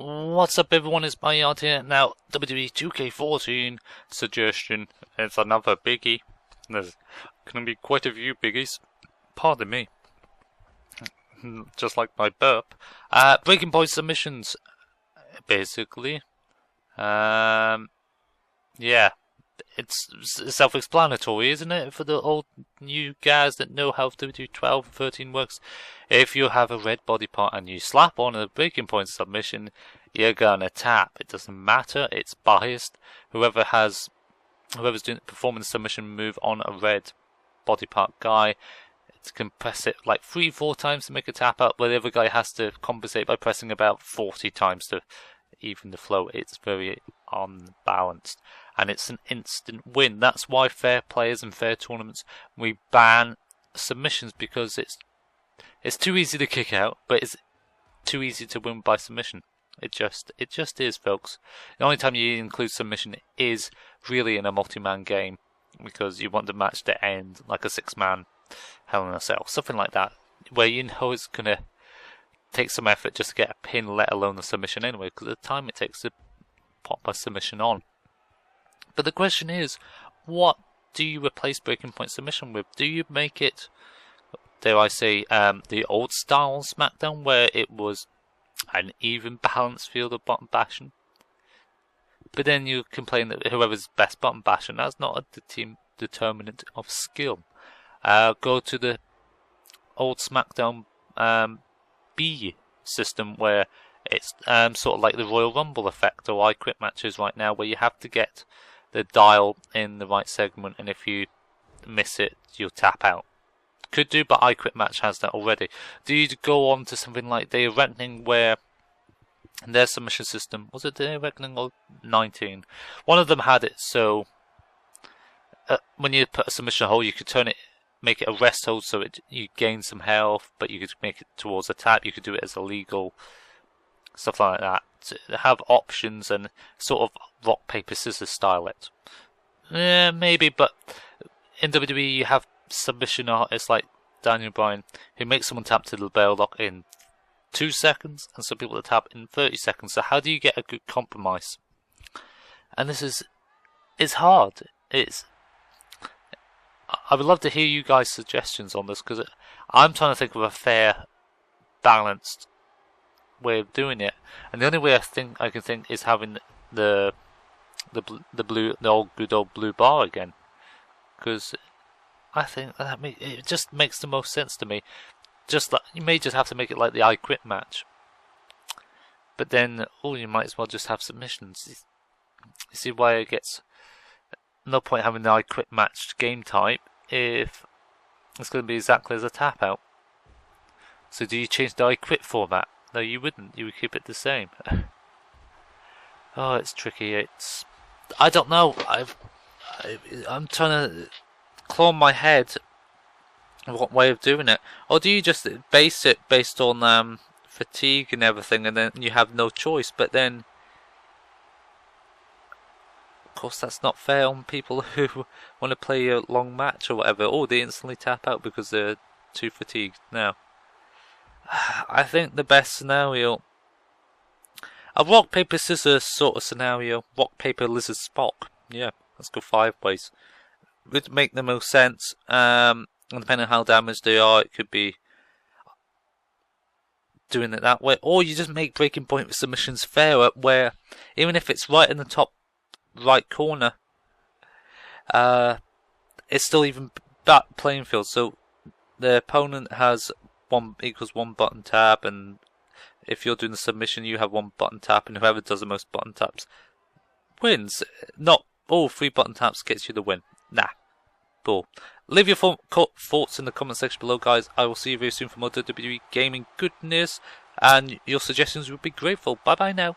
What's up everyone, it's my Yard here. Now, Wwe 2K14 suggestion is another biggie. There's gonna be quite a few biggies. Pardon me. Just like my burp. Breaking point submissions, basically. Yeah. It's self-explanatory, isn't it, for the old new guys that know how WW 12 and 13 works? If you have a red body part and you slap on a breaking point submission, you're gonna tap. It doesn't matter, it's biased. Whoever's performing the submission move on a red body part guy, it can press it like 3-4 times to make a tap out, where the other guy has to compensate by pressing about 40 times to even the flow. It's very unbalanced, and it's an instant win. That's why fair players and fair tournaments, we ban submissions, because it's too easy to kick out, but it's too easy to win by submission. It just is, folks. The only time you include submission is really in a multi-man game, because you want the match to end like a 6-man Hell in a Cell, something like that, where you know it's gonna take some effort just to get a pin, let alone a submission anyway, because of the time it takes to pop a submission on. But the question is, what do you replace breaking point submission with? Do you make it, dare I say, the old style SmackDown, where it was an even balanced field of button bashing? But then you complain that whoever's best button bashing, that's not a team determinant of skill. Go to the old SmackDown B system, where it's sort of like the Royal Rumble effect, or I Quit matches right now, where you have to get the dial in the right segment, and if you miss it, you'll tap out. Could do, but I Quit match has that already. Do you go on to something like Day of Reckoning, where their submission system, was it Day of Reckoning or 19? One of them had it so when you put a submission hold, you could turn it, make it a rest hold, so you gain some health, but you could make it towards a tap. You could do it as illegal, stuff like that. To have options and sort of rock paper scissors style it. Yeah, maybe, but in WWE you have submission artists like Daniel Bryan, who makes someone tap to the bell lock in 2 seconds, and some people that tap in 30 seconds. So how do you get a good compromise? And it's hard. I would love to hear you guys' suggestions on this, because I'm trying to think of a fair, balanced way of doing it, and the only way I can think is having the good old blue bar again, because I think it just makes the most sense to me. Just like, you may just have to make it like the I Quit match, but then you might as well just have submissions. You see why it gets no point having the I Quit match game type if it's going to be exactly as a tap out. So do you change the I Quit format? No, you wouldn't. You would keep it the same. Oh, it's tricky. I don't know. I'm trying to claw my head what way of doing it. Or do you just base it based on fatigue and everything, and then you have no choice? But then, of course, that's not fair on people who want to play a long match or whatever. Oh, they instantly tap out because they're too fatigued. No. I think the best scenario, a rock paper scissors sort of scenario, rock paper lizard Spock. Yeah, let's go 5 ways. Would make the most sense. And depending on how damaged they are, it could be doing it that way, or you just make breaking point submissions fairer, where even if it's right in the top right corner, it's still even that playing field. So the opponent has 1 equals 1 button tap, and if you're doing the submission, you have 1 button tap, and whoever does the most button taps wins. Not all 3 button taps gets you the win. Nah. Cool. Leave your thoughts in the comment section below, guys. I will see you very soon for more WWE gaming goodness, and your suggestions would be grateful. Bye bye now.